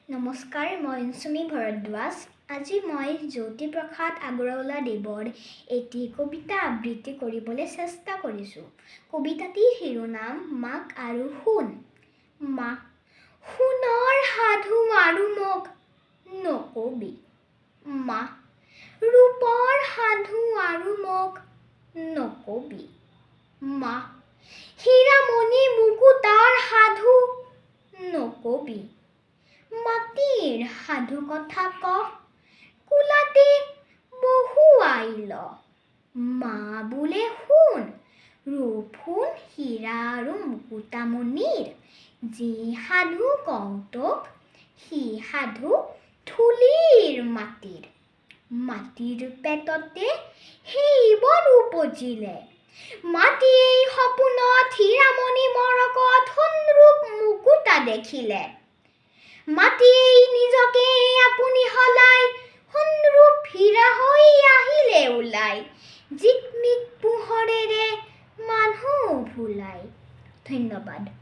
নমস্কাৰ, মই অঞ্চুমী ভৰদ্বাজ। আজি মই জ্যোতিপ্ৰসাদ আগৰৱালাদেৱৰ এটি কবিতা আবৃত্তি কৰিবলৈ চেষ্টা কৰিছোঁ। কবিতাটিৰ শিৰোনাম মাক আৰু সোণ। মাক সোণৰ সাধু আৰু মোক নকবি, মা ৰূপৰ সাধু আৰু মোক নকবি, মা হীৰামণি মুকুতাৰ সাধু নকবি। মাটিৰ সাধু কথা ক, কোলাতে বহুৱাই ল। মা বোলে সোণ, ৰূপ সোণ, হীৰা আৰু মুকুতামণিৰ। যি সাধু কওঁ তোক, সি সাধু ধূলিৰ মাটিৰ। মাটিৰ পেটতে সেইবোৰ উপজিলে। মাটিয়েই সপোনত হীৰামণি মৰকত সোণৰূপ মুকুতা দেখিলে। মাটিয়েই নিজকে আপুনি সলাই সোণৰূপ হীৰা হৈ আহিলে ওলাই। জিকমিক পোহৰেৰে মানুহ ভুলাই। ধন্যবাদ।